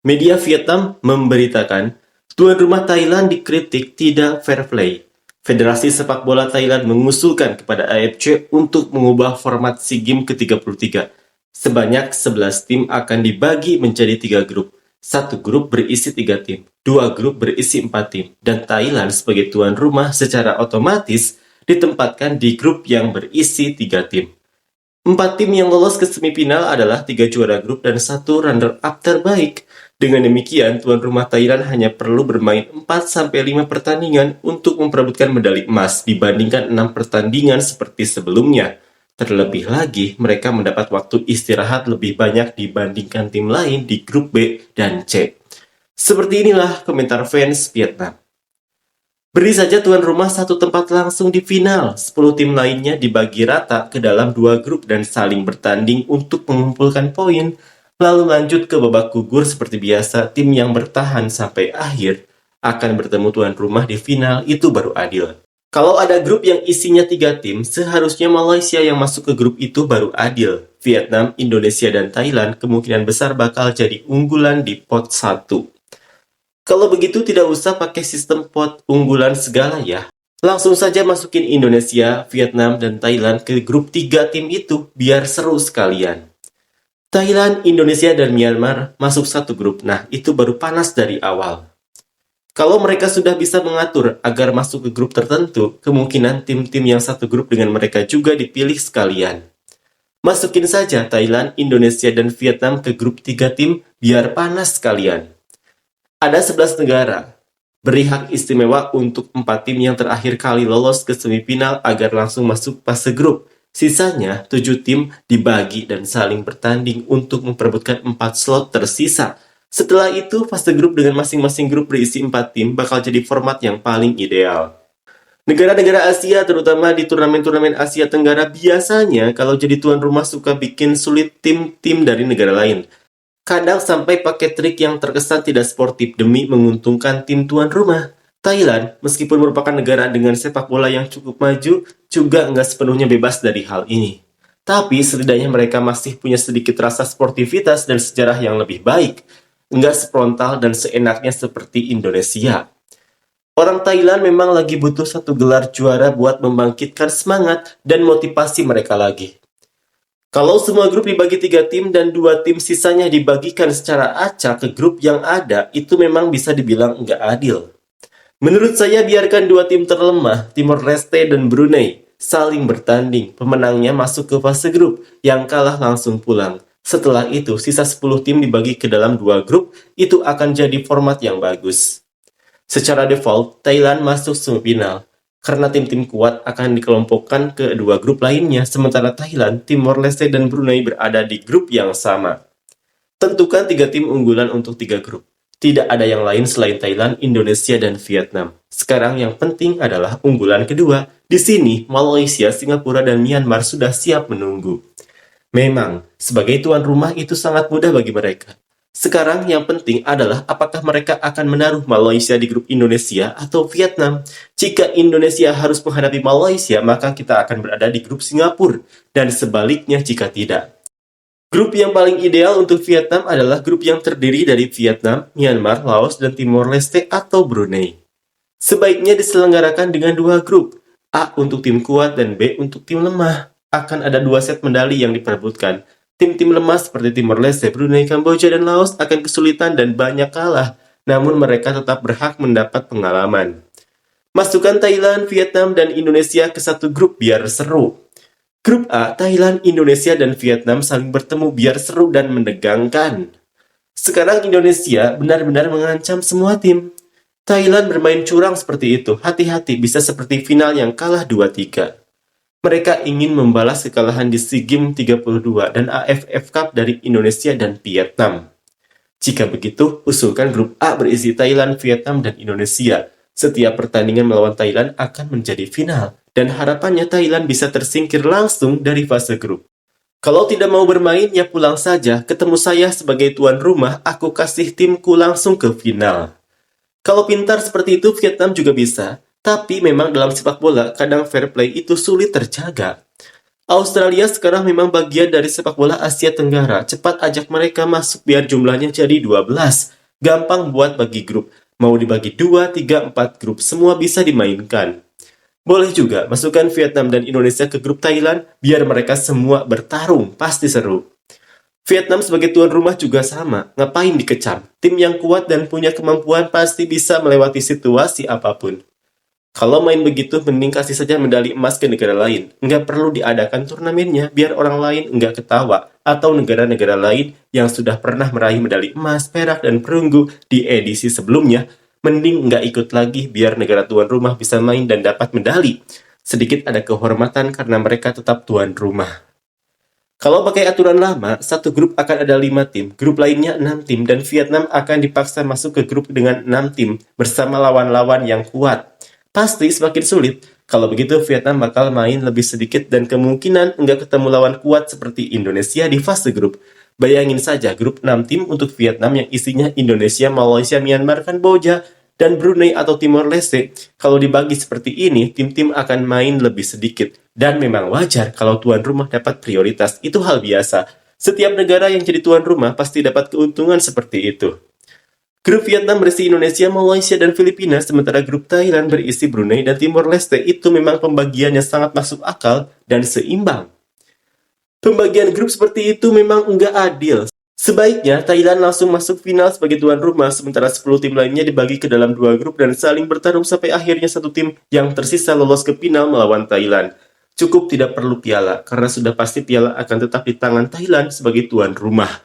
Media Vietnam memberitakan, tuan rumah Thailand dikritik tidak fair play. Federasi Sepak Bola Thailand mengusulkan kepada AFC untuk mengubah format SEA Games ke-33. Sebanyak 11 tim akan dibagi menjadi 3 grup. Satu grup berisi 3 tim, 2 grup berisi 4 tim, dan Thailand sebagai tuan rumah secara otomatis ditempatkan di grup yang berisi 3 tim. 4 tim yang lolos ke semifinal adalah 3 juara grup dan 1 runner-up terbaik. Dengan demikian, tuan rumah Thailand hanya perlu bermain 4-5 pertandingan untuk memperebutkan medali emas dibandingkan 6 pertandingan seperti sebelumnya. Terlebih lagi, mereka mendapat waktu istirahat lebih banyak dibandingkan tim lain di grup B dan C. Seperti inilah komentar fans Vietnam. Beri saja tuan rumah satu tempat langsung di final. 10 tim lainnya dibagi rata ke dalam 2 grup dan saling bertanding untuk mengumpulkan poin. Lalu lanjut ke babak gugur seperti biasa, tim yang bertahan sampai akhir akan bertemu tuan rumah di final, itu baru adil. Kalau ada grup yang isinya 3 tim, seharusnya Malaysia yang masuk ke grup itu baru adil. Vietnam, Indonesia, dan Thailand kemungkinan besar bakal jadi unggulan di pot 1. Kalau begitu tidak usah pakai sistem pot unggulan segala ya. Langsung saja masukin Indonesia, Vietnam, dan Thailand ke grup 3 tim itu biar seru sekalian. Thailand, Indonesia, dan Myanmar masuk satu grup. Nah, itu baru panas dari awal. Kalau mereka sudah bisa mengatur agar masuk ke grup tertentu, kemungkinan tim-tim yang satu grup dengan mereka juga dipilih sekalian. Masukin saja Thailand, Indonesia, dan Vietnam ke grup 3 tim biar panas sekalian. Ada 11 negara. Beri hak istimewa untuk 4 tim yang terakhir kali lolos ke semifinal agar langsung masuk fase grup. Sisanya 7 tim dibagi dan saling bertanding untuk memperebutkan 4 slot tersisa. Setelah itu, fase grup dengan masing-masing grup berisi 4 tim bakal jadi format yang paling ideal. Negara-negara Asia, terutama di turnamen-turnamen Asia Tenggara, biasanya kalau jadi tuan rumah suka bikin sulit tim-tim dari negara lain. Kadang sampai pakai trik yang terkesan tidak sportif demi menguntungkan tim tuan rumah. Thailand, meskipun merupakan negara dengan sepak bola yang cukup maju, juga nggak sepenuhnya bebas dari hal ini. Tapi setidaknya mereka masih punya sedikit rasa sportivitas dan sejarah yang lebih baik. Nggak sefrontal dan seenaknya seperti Indonesia. Orang Thailand memang lagi butuh satu gelar juara buat membangkitkan semangat dan motivasi mereka lagi. Kalau semua grup dibagi 3 tim dan 2 tim sisanya dibagikan secara acak ke grup yang ada, itu memang bisa dibilang nggak adil. Menurut saya biarkan 2 tim terlemah, Timor Leste dan Brunei, saling bertanding. Pemenangnya masuk ke fase grup, yang kalah langsung pulang. Setelah itu, sisa 10 tim dibagi ke dalam 2 grup, itu akan jadi format yang bagus. Secara default, Thailand masuk semifinal. Karena tim-tim kuat akan dikelompokkan ke 2 grup lainnya, sementara Thailand, Timor Leste, dan Brunei berada di grup yang sama. Tentukan 3 tim unggulan untuk 3 grup. Tidak ada yang lain selain Thailand, Indonesia, dan Vietnam. Sekarang yang penting adalah unggulan kedua. Di sini, Malaysia, Singapura, dan Myanmar sudah siap menunggu. Memang, sebagai tuan rumah itu sangat mudah bagi mereka. Sekarang yang penting adalah apakah mereka akan menaruh Malaysia di grup Indonesia atau Vietnam. Jika Indonesia harus menghadapi Malaysia, maka kita akan berada di grup Singapura. Dan sebaliknya jika tidak. Grup yang paling ideal untuk Vietnam adalah grup yang terdiri dari Vietnam, Myanmar, Laos, dan Timor Leste atau Brunei. Sebaiknya diselenggarakan dengan 2 grup, A untuk tim kuat dan B untuk tim lemah. Akan ada 2 set medali yang diperebutkan. Tim-tim lemah seperti Timor Leste, Brunei, Kamboja, dan Laos akan kesulitan dan banyak kalah, namun mereka tetap berhak mendapat pengalaman. Masukkan Thailand, Vietnam, dan Indonesia ke satu grup biar seru. Grup A, Thailand, Indonesia, dan Vietnam saling bertemu biar seru dan menegangkan. Sekarang Indonesia benar-benar mengancam semua tim. Thailand bermain curang seperti itu, hati-hati bisa seperti final yang kalah 2-3. Mereka ingin membalas kekalahan di SEA Games 32 dan AFF Cup dari Indonesia dan Vietnam. Jika begitu, usulkan grup A berisi Thailand, Vietnam, dan Indonesia. Setiap pertandingan melawan Thailand akan menjadi final, dan harapannya Thailand bisa tersingkir langsung dari fase grup. Kalau tidak mau bermain, ya pulang saja. Ketemu saya sebagai tuan rumah, aku kasih timku langsung ke final. Kalau pintar seperti itu, Vietnam juga bisa. Tapi memang dalam sepak bola, kadang fair play itu sulit terjaga. Australia sekarang memang bagian dari sepak bola Asia Tenggara. Cepat ajak mereka masuk biar jumlahnya jadi 12. Gampang buat bagi grup. Mau dibagi 2, 3, 4 grup, semua bisa dimainkan. Boleh juga masukkan Vietnam dan Indonesia ke grup Thailand biar mereka semua bertarung, pasti seru. Vietnam sebagai tuan rumah juga sama, ngapain dikecam? Tim yang kuat dan punya kemampuan pasti bisa melewati situasi apapun. Kalau main begitu, mending kasih saja medali emas ke negara lain. Nggak perlu diadakan turnamennya biar orang lain nggak ketawa. Atau negara-negara lain yang sudah pernah meraih medali emas, perak, dan perunggu di edisi sebelumnya, mending nggak ikut lagi biar negara tuan rumah bisa main dan dapat medali. Sedikit ada kehormatan karena mereka tetap tuan rumah. Kalau pakai aturan lama, satu grup akan ada 5 tim, grup lainnya 6 tim, dan Vietnam akan dipaksa masuk ke grup dengan 6 tim bersama lawan-lawan yang kuat. Pasti semakin sulit. Kalau begitu, Vietnam bakal main lebih sedikit dan kemungkinan nggak ketemu lawan kuat seperti Indonesia di fase grup. Bayangin saja grup 6 tim untuk Vietnam yang isinya Indonesia, Malaysia, Myanmar, Kamboja, dan Brunei atau Timor Leste. Kalau dibagi seperti ini, tim-tim akan main lebih sedikit. Dan memang wajar kalau tuan rumah dapat prioritas, itu hal biasa. Setiap negara yang jadi tuan rumah pasti dapat keuntungan seperti itu. Grup Vietnam berisi Indonesia, Malaysia, dan Filipina, sementara grup Thailand berisi Brunei dan Timor Leste. Itu memang pembagiannya sangat masuk akal dan seimbang. Pembagian grup seperti itu memang enggak adil. Sebaiknya Thailand langsung masuk final sebagai tuan rumah, sementara 10 tim lainnya dibagi ke dalam 2 grup dan saling bertarung sampai akhirnya satu tim yang tersisa lolos ke final melawan Thailand. Cukup tidak perlu piala, karena sudah pasti piala akan tetap di tangan Thailand sebagai tuan rumah.